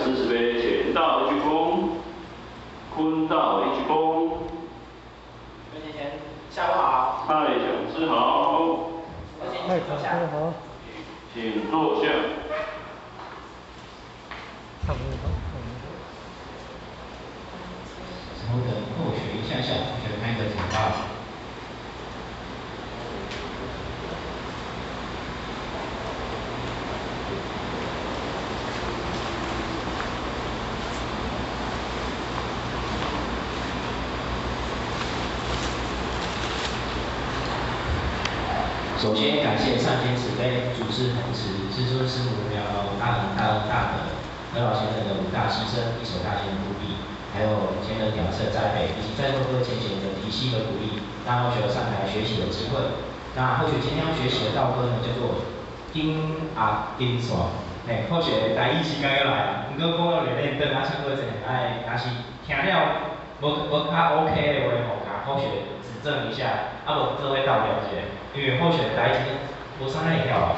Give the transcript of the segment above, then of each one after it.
40杯，乾道一鞠躬，坤道一鞠躬。刘先生，下午好。蔡讲师好。蔡讲师好。请坐下。然后等后学一下下，同学看一个简报。首先感谢上天慈悲，主事恒慈，师尊师母了大恩大恩大德，何老先生的五大牺牲，一手大仙的鼓励，还有前人屌色栽培，以及在座各位前贤的提携和鼓励，让后学有上台学习的机会。那后学今天要学习的道歌呢，叫做金阿金爽。后学台语时间要来啊，不过讲到练练灯啊，唱歌真的爱，但是听了无较 OK 的话，后学指正一下，无做伙斗了解。因为后学台语无啥会晓啊，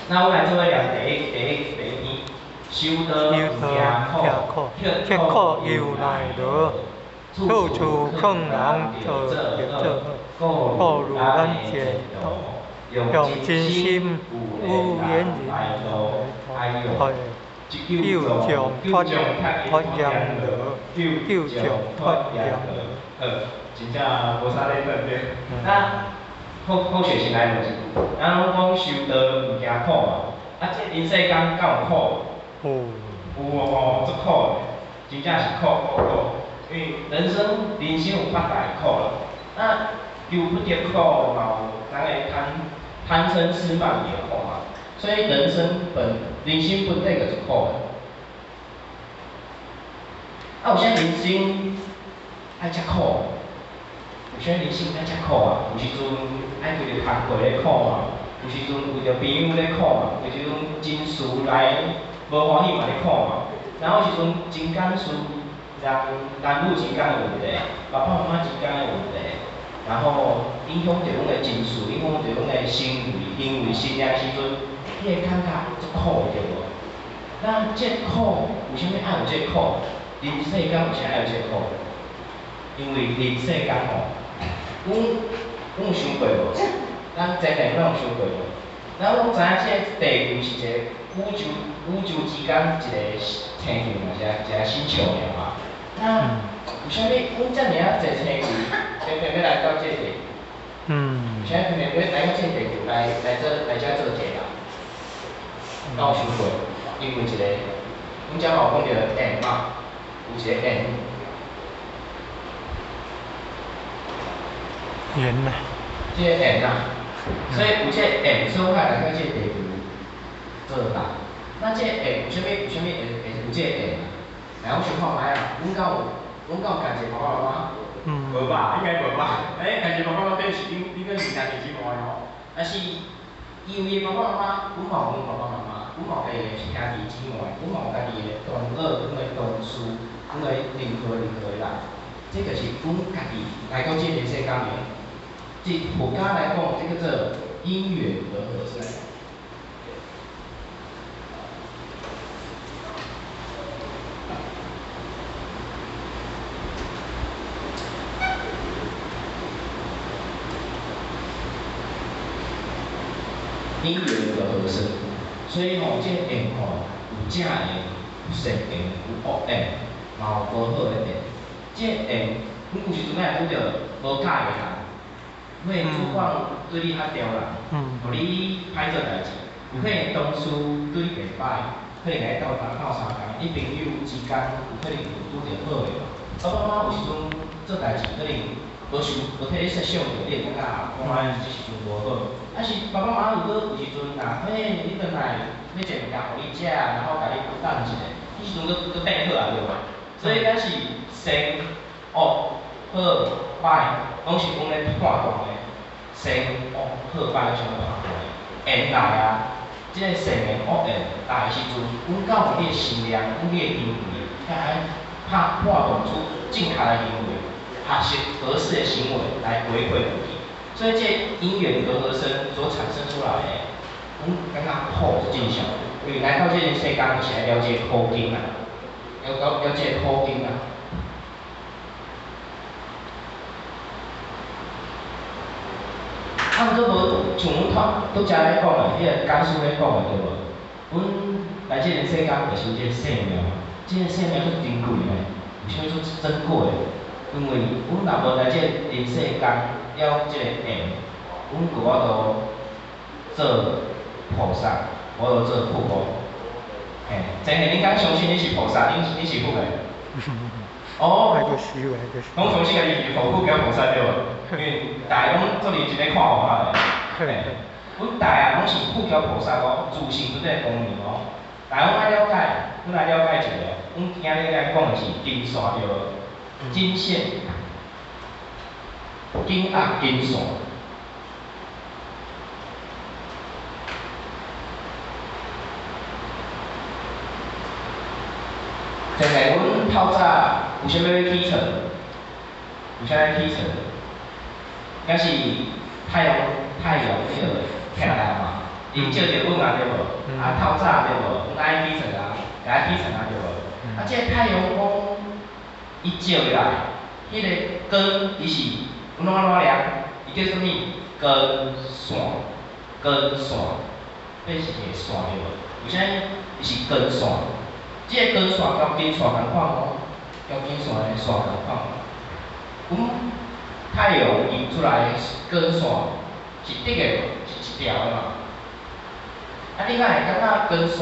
那我来做伙了第一篇，修得不艰苦，刻苦又耐得，处处困难者各如咱前用真心无言来路，哎呦，救将发扬德，救将发扬德，真正无啥咧分别。那好学先来问一句，咱拢讲修道唔惊苦嘛，这人世间敢有苦？有哦，足苦的，真正是苦。因为人生有8大苦啦，那有不得苦嘛有咱个贪嗔痴慢疑的苦嘛，所以人生本来就是苦的。有啥人生爱吃苦？有些人生爱吃苦啊，有时阵爱为着工课咧苦嘛，有时阵为着朋友咧苦嘛，有时阵真事来无欢喜嘛咧苦嘛，然后有时阵情感事男女之间的问题，爸爸妈妈之间的问题，然后影响着阮的情绪，影响着阮的行为，因为信仰时阵，你会感觉足苦的对无？那这苦为虾米爱有这苦？人世间有啥爱有这苦？因为人世间吼。阮有想过无？咱前面有想过无？咱拢知影这地球是一个宇宙之间一个星球嘛，一个星球尔嘛。那为虾米阮遮尔啊侪星球，偏偏要来到这地球？为虾偏偏要来到这地球来遮做这人？敢有想过？因为一个，阮遮嘛有讲着缘嘛，有一个缘。缘呐，这个缘呐，所以有这个缘，所以我来到这个地球做人。那这个缘有啥物会有这个缘？来，我想看卖啊，阮敢有家己爸爸妈妈？无吧，应该无吧？家己爸爸妈妈表示你表示家己姊妹吼，但是因为爸爸妈妈，阮嘛有阮爸爸妈妈，阮嘛有家己兄弟姊妹，阮嘛有家己的同学，阮的同事，阮的任何的人。这就是阮家己来到这个世间的。佛家来讲，这个叫因缘和合生。因缘和合生，所以吼，这个缘吼有正缘、有善缘、有恶缘，嘛有无好的缘。这个缘，阮有时阵会拄着无解的人。因为主管对你较刁人，互你歹做代志，有可能同事对你袂歹，可能来斗3工，你朋友之间有可能有拄着好的嘛。爸爸妈妈有时阵做代志可能无替你设想着，你会感觉看即时阵无好。但是爸爸妈妈如果有时阵你转来要做物件互你食，然后甲你等一下，迄时阵佫变好啊对无？所以咱是善恶好歹，拢是讲咧判断的。善恶好歹是怎判断的？缘来啊，即个善缘恶缘来的时阵，阮到你的心量，阮你的行为，来判断出正确的行为，合适合适的行为来回馈自己。所以这因缘和合生所产生出来的，阮感觉苦是正常的，因为来到这个世间就是来了解苦境啊。有这个苦经啊。啊，毋过无像阮拄则咧讲的，迄个简书咧讲的对无？阮来这个世间就是有这个生命，这个生命足珍贵的，有啥物足珍贵的？因为阮若无来这个人世间了这个缘，阮就我做菩萨，我做富翁。嘿，真诶，恁敢相信你是菩萨？你是富诶？哦，拢相信家己是佛祖叫菩萨对无？因为大家拢做认真咧看我嘛咧。阮大家拢是佛教菩萨哦，自信准个功能哦。但阮爱了解，阮来了解一下，阮今日来讲的是金线着金线、金压金线。真诶，阮透早有啥物要起床？有啥物起床？敢是太阳迄个起来嘛？伊照着阮啊对无？啊透早对无？阮爱起床啊，爱起床啊对无？啊，这个太阳光伊照来，迄个光伊是阮安怎量？伊叫啥物？光线，光线，这是一个线对无？有啥？伊是光线。这个光线甲金线共款哦，甲金线的线共款。阮太阳映出来的光线是直的，是一条的嘛。啊，你哪会感觉光线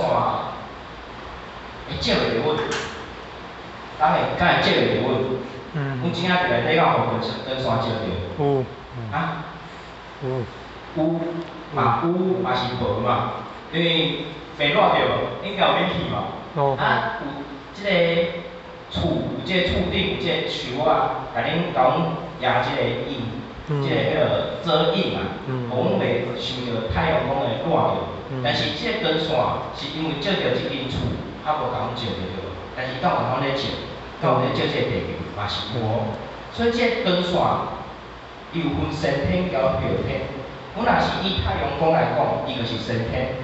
会照着阮？敢会照着阮？阮真正伫内底敢有光线照着？有。啊？有嘛是无嘛？因为袂热着，应该有冷气嘛。啊，有即个厝，有即个厝顶有即个树啊，甲阮压即个影，即个迄个遮影啊，互阮袂受着太阳光的热着。但是即个光线是因为照着即间厝，啊无甲阮照着着，但是敢有阮咧照，敢有咧照即个地球嘛是无。所以即个光线伊有分先天甲后天。阮若是以太阳光来讲，伊就是先天。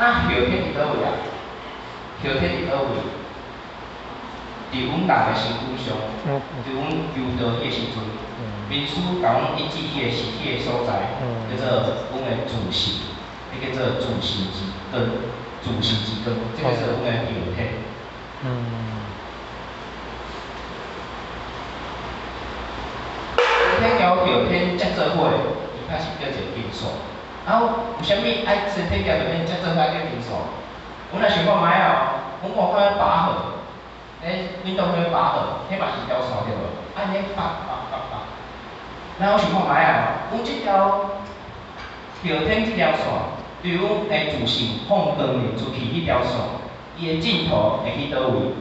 那后天伫倒位啊？后天伫倒位？伫阮人的身躯上，伫阮游道迄个时阵，民书甲阮一记迄个实体的所在，叫做阮的自信，迄叫做自信之根，自信之根，这个是阮的后天。后天交后天接做伙，伊开始叫做金线。啊，有啥物爱身体交后天接做伙叫金线？阮来想看卖哦，阮看看拔河，运动会拔河，迄嘛是一条线对无？安尼拔。咱我想看卖啊，阮即条后天即条线，对阮的自信放光面出去迄条线，伊的尽头会去倒位？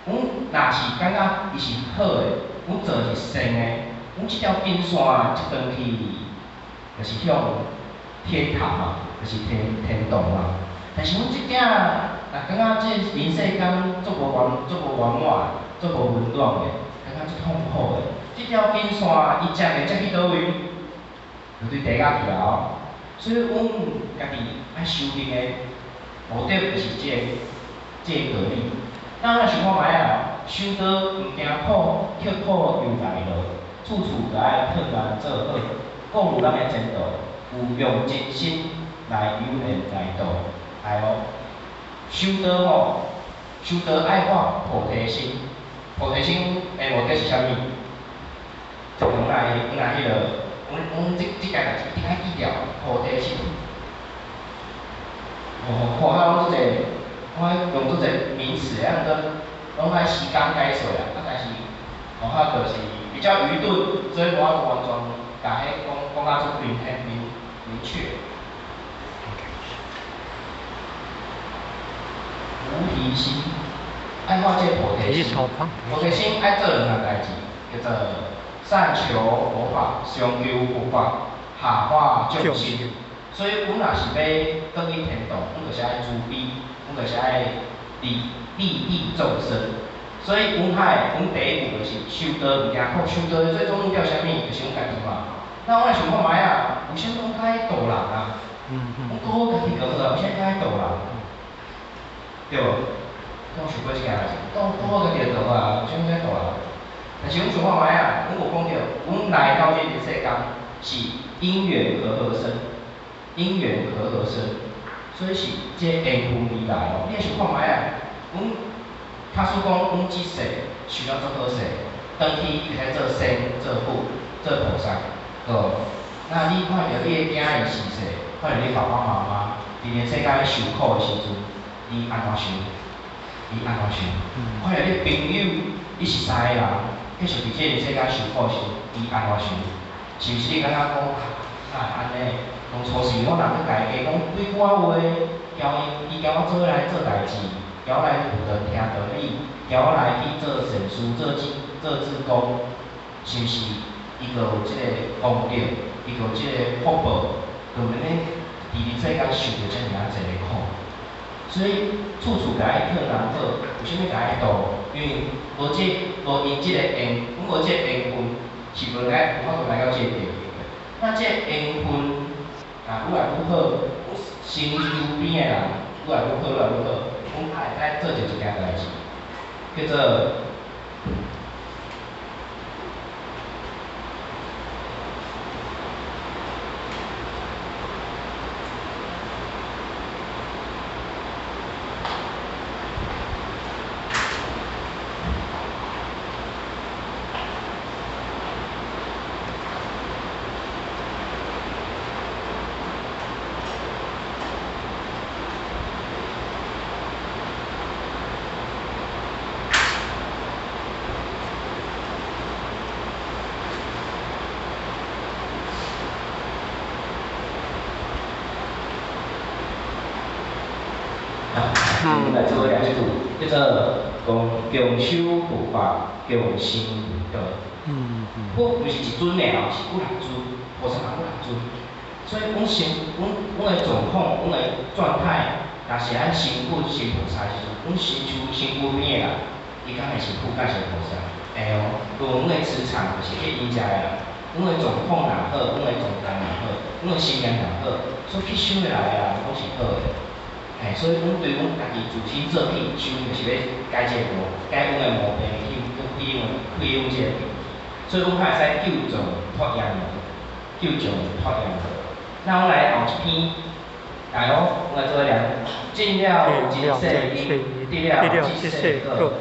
阮若是感觉伊是好的，阮做是善的，阮即条金线一断去，就是向天堂嘛，就是天堂嘛。但是阮即囝若感觉这人世间足无圆满，足无温暖的，感觉足痛苦的。即条金线伊接去倒位？就对地下条。所以阮家己爱修行的目的就是这个道理。咱来想看卖啊，修道毋惊苦，刻苦又来乐，处处着爱困难做好，过入咱的前途，有用真心来有缘来度。哎哦，修道吼，修道爱发菩提心，菩提心的目的是啥物？就阮来迄个，阮即届代志顶爱记牢菩提心。看下拢即个，我爱用即个名词，啊，拢爱时间解说啦。啊，但是看下就是比较愚钝，所以无法完全甲迄讲甲足明确。菩提心，爱发这菩提心。菩提心爱做两件代志，叫做善求佛法，上求佛法，下化众生。所以，阮若是要转去天堂，阮就是爱慈悲，阮就是爱利益众生。所以，阮第一步就是修道，毋惊苦。修道的最终目标是啥物？就是阮家己嘛。那我来想看卖啊，为啥物阮爱度人啊？阮过好家己就好啊，为啥物爱度人？对无？我想过一件代志，当我个电脑啊，有啥物在大人？但是阮想看卖啊，阮有讲到，阮来到这个世间是因缘和合生，因缘和合生，所以是这缘分而来哦。你也想看卖啊？阮假使讲阮即世想要做好势，转去会使做仙、做佛、做菩萨，哦。那你看到你的囝的时势，看到你爸爸妈妈伫个世间受苦的时阵，你安怎想？你安怎想？看到你朋友，你熟识的人，继续伫这个世界受苦时，你安怎想？是毋是你感觉讲安尼？当初是我人去家己讲对我话，伊交我做来做代志，交我来负责听道理，交我来去做善事、做志工，是毋是？伊就有即个功德，伊就有即个福报，就免咧伫世间受着遮尔啊济个苦。所以处处甲伊讨人好，有啥物甲伊度？因为无因即个缘，阮无即个缘分，是无来有法度来到即个地球。那即个缘分啊，愈来愈好，身躯边的人愈来愈好，愈来愈好，阮也会使做着一件代志，叫做。来做两组，叫做共修护法，共心护道。佛毋是一尊尔，是有六尊，菩萨嘛有六尊。所以阮的状况，阮的状态，若是咱身躯是菩萨时阵，阮身躯边的人，伊敢会是佛，敢是菩萨？会哦，就阮的磁场就是去因遮的人。阮的状况若好，阮的状态若好，阮的心念若好，所去修的来的人拢是好的。所以阮对阮家己自身做起修，就是要改这个改阮的毛病，去开阮这个病。所以阮才会使救助脱殃的，救助脱殃的。那阮来后一篇，来哦，阮来做两，尽了今世因，得了即世果，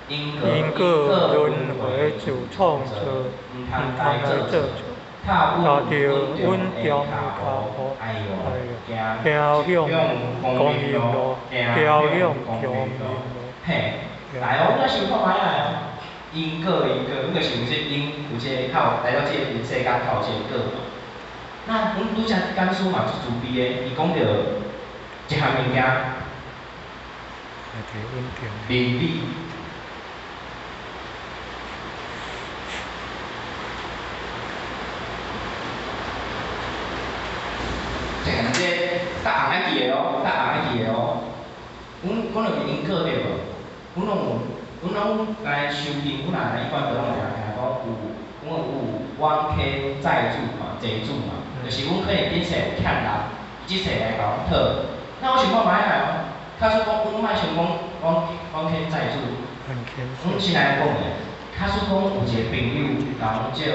因果轮回自创造，毋通来做错。踏入稳中脚步，哎呦，行向光明路，行向光明路。嘿，来哦，咱想看卖啊！因果，阮就是有这因，有这靠来到这个世间靠这个果。那阮拄则讲师嘛足自卑的，伊讲着一项物件，名利。这答案爱记的哦，答案爱记的哦。阮就是因果对无？阮拢来修行，阮来一般都拢会听讲阮有冤欠债主嘛，债主嘛，就是阮可能顶世有欠人，即世来甲阮讨。那我想看卖啊哦，假使讲阮莫想讲冤欠债主，阮先来讲的。假使讲有一个朋友甲阮借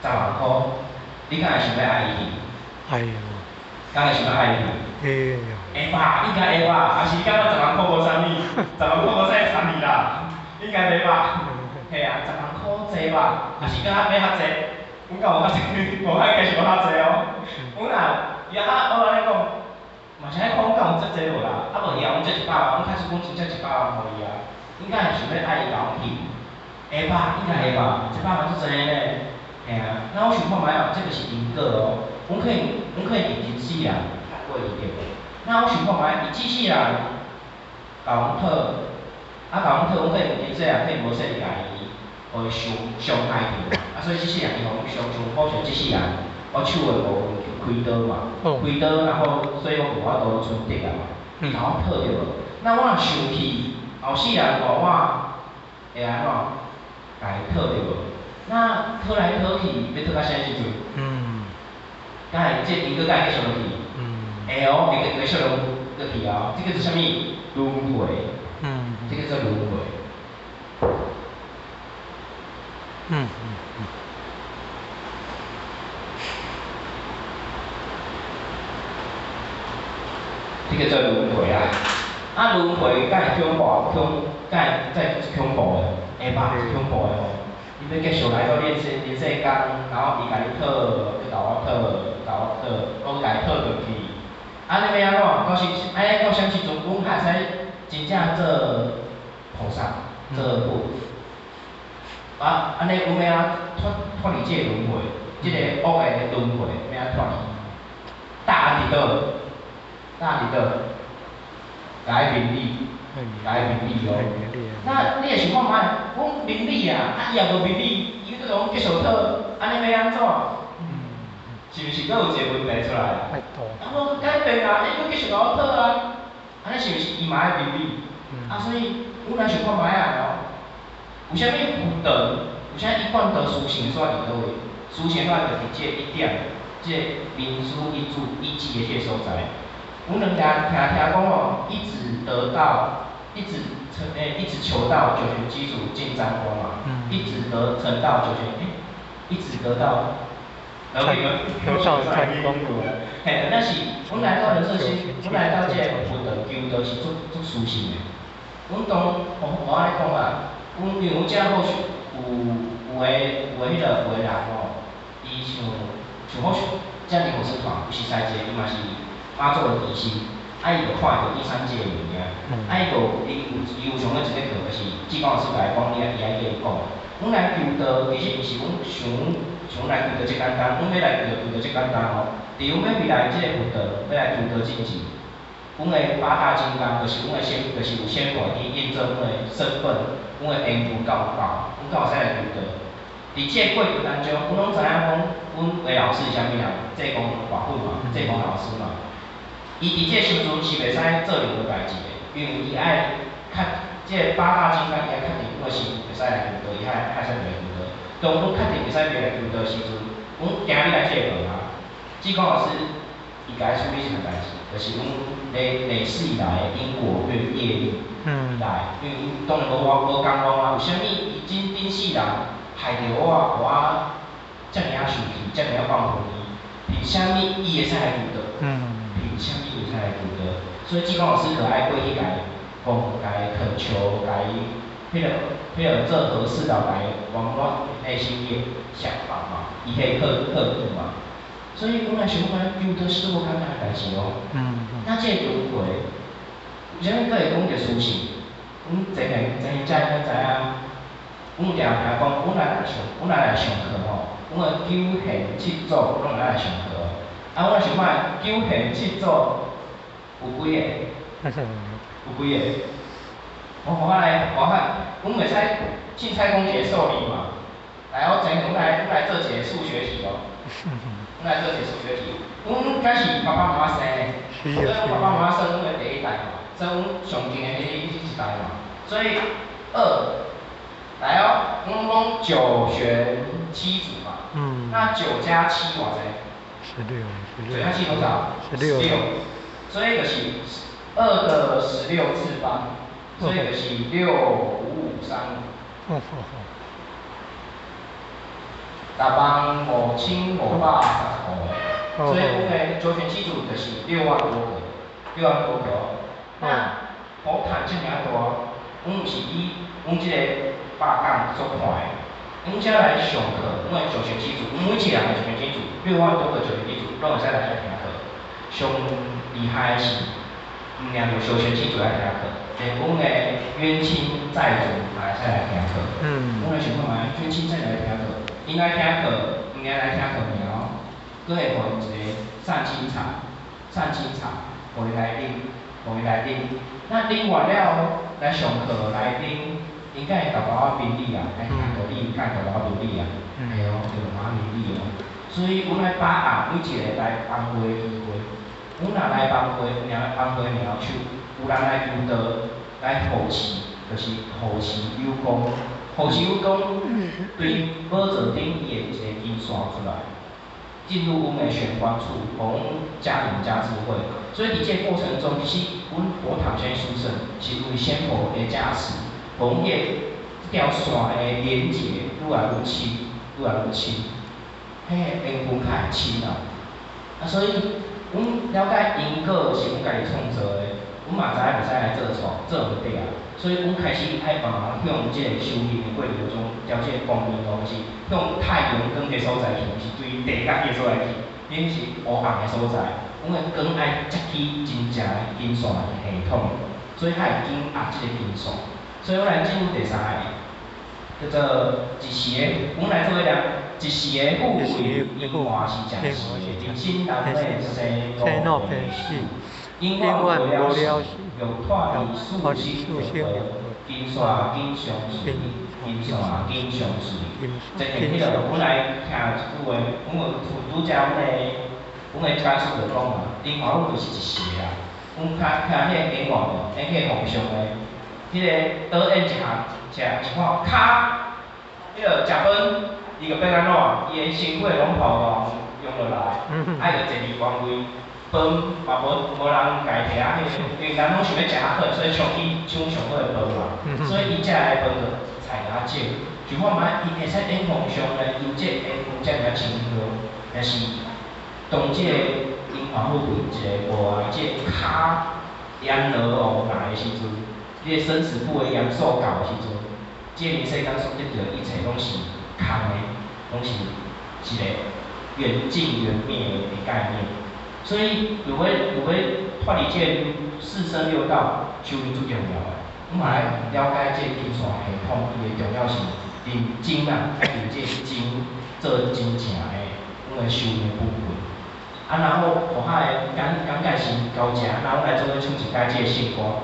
10万箍，你敢会想要爱伊？哎呦！敢会想要爱伊？会吧，应该会吧，还是你感觉10万箍无啥物，10万箍无啥会参你啦，应该袂吧？嘿啊，10万箍济吧，还是感觉要较济？阮敢有较济？无应该是无较济哦。阮也我安尼讲，嘛是爱看阮敢有遮济无啦？啊无伊后阮借100万，阮开始讲真正100万互伊啊，应该会想要爱伊甲阮去，会吧？应该会吧？100万足济咧，嘿啊，那我想看卖哦，这个是因果哦，阮可以伫今世人看过伊对无？那我想看卖，伊即世人甲阮讨，甲阮讨，阮可能今世人可以无说伊家己，互伊伤害着，所以即世人伊互阮伤好像即世人，我手的部分开刀嘛，开刀然后所以我无法度存得啊嘛，伊甲我讨着无？那我若生气，后世人我会安怎？甲伊讨着无？那讨来讨去，要讨到啥时阵？敢会即因果敢会继续落去？会哦，会继续落去哦。这个是啥物？轮回，这个叫轮回。这个叫轮回啊！啊，轮回敢会恐怖，敢再恐怖的，下巴是恐怖的哦。你要继续来到人世间，然后伊甲你讨，去甲我讨，我甲伊讨落去。啊，你要安怎？到时到啥时阵，阮还使真正做菩萨，做佛。啊，安尼阮要脱离这个轮回，这个恶的轮回，要安脱离？答案伫倒？答案伫倒？甲伊明理，甲伊明理哦。那你会想看卖？阮明理啊，伊也无明理，伊搁讲继续讨，安尼要安怎？是毋是搁有一个问题出来？啊，我改变啊，你搁继续甲我讨啊，安尼是毋是伊嘛爱明理？啊，所以阮来想看卖啊哦。有啥物福德？有啥一贯得殊胜煞伫倒位？殊胜煞就伫这一点，这民书一注一记的这所在。阮两家听讲哦，一直得到，一直求到九泉基础进沾光嘛，一直成到九泉，一直得到。然后你们有上看光的，嘿，但是阮来到人世间，阮来到这福德求都是足殊胜的。阮我安尼讲啊，因为阮遮好有迄个人吼，伊像好遮尼好师团，有时赛者伊嘛是妈祖的弟子，啊伊就看到第三界的物件，啊伊有上过一个课，就是志光老师来讲，伊爱伊讲，阮来求道其实毋是阮想来求道即简单，阮要来求道即简单吼，伫阮要未来即个福德要来求道进前，阮的八大金刚就是阮的就是有先法去验证阮的身份，阮的缘故够有够，阮才会使来求道。伫即个过程当中，阮拢知影讲，阮的老师是啥物人？济公法父嘛，济公老师嘛。伊伫即个时阵是袂使做任何代志的，因为伊爱即个八大金刚伊爱确定阮的身份袂使来求道，伊爱使来求道。当阮确定袂使来求道的时阵，阮今日来即个课啊，志光老师伊甲伊处理啥代志？就是阮历史以来的因果业力来，因为当然无共我啊，有啥物伊今世人害着我遮尔生气，遮尔放火伊，凭啥物伊会使来求道？凭啥物伊会使来求道？所以志光老师就爱过去甲伊讲，甲伊恳求，甲伊迄个做和事佬甲伊往我内心的想法嘛，伊迄个克服嘛。所以阮来想看，求道是无简单的代志哦。那这个轮回，有啥物可会讲着殊胜？阮真知影，阮定定讲，阮来上课吼，阮的九贤七祖拢来上课哦。啊，阮想看九贤七祖有几个？有几个？我来，阮袂使凊彩讲一个数字嘛。来，我来做一个数学题哦。阮来做一个数学题。阮敢是爸爸妈妈生的，所以阮爸爸妈妈生阮的第一代嘛，生阮上近的迄一代嘛。所以来哦，阮讲九玄七祖嘛。那9加7偌济？9加7多少？16。所以就是2的16次方，所以就是6553。105515个，所以阮的九泉七祖就是6万多个，6万多个哦。那佛坛遮尔大，阮毋是以阮即个八杠做看的，阮遮来上课，阮的九泉七祖，每一个人的九泉七祖，6万多个九泉七祖，拢会使来听课。上厉害的是，毋领着九泉七祖来听课，连阮的冤亲债主也会使来听课。阮来想看卖，冤亲债主来听课。因来听课，毋免来听课尔哦，佫会互因一个善心茶，互伊来啉，那啉完了来上课来啉，因敢会甲爸爸明理啊，来听道理，甲爸爸明理啊，嘿哦，就妈明理哦。所以阮来把握每一个来帮会的机会，阮若来帮会，有人来帮会苗手，有人来求道，来护持，就是护持有功。护持有功，对宝座顶伊会一个金线出来，进入阮的玄关处，互阮家庭加智慧。所以伫这过程中，其实阮佛堂先殊胜，是为先佛的加持，互阮这条线的连结愈来愈深，愈来愈深，迄个缘分较会深啊。所以阮了解因果是阮家己创造的，阮嘛知影袂使来做错，做唔对啊。所以阮开始爱帮人向即个修行的过程中，朝即个光明路是向太阳光的所在去，是对地角的所在去，恁是乌红的所在。阮的光爱接起真正的金线系统，所以较会紧压即个金线。所以我来进入第三个，叫做一时的，阮来做一个一时的富贵，因祸是暂时的，人生难免生老病死，因缘无了时，有脱离素心就会，金线紧相随，金线紧相随。真正迄个，阮来听一句话，拄则阮的解说就讲嘛，因缘就是一时的啦。阮听迄个演员哦，迄个皇上的，迄个倒演一下，一看卡，迄个食饭，伊就变安怎？伊的辛苦拢跑到用落来，爱就坐伫官位，饭嘛无人家摕啊，因为人拢想要食较好，所以冲去抢上好的饭嘛，所以伊食的饭就菜较少。就看卖，伊会使演皇上呢，伊这演遮尔清高，但是当这个因缘富贵一个无爱，这骹炎热哦来的时阵，这个生死簿的严肃到的时阵，这个世间所得到一切拢是空的，拢是一个缘尽缘灭的概念。所以如果脱离这四生六道，修行最重要的。我们来了解这金线系统伊的重要性。认真啊，爱用这真做真正的，阮的修行部分。然后，互遐个感觉是高正，然后来做伙唱一解这个圣歌。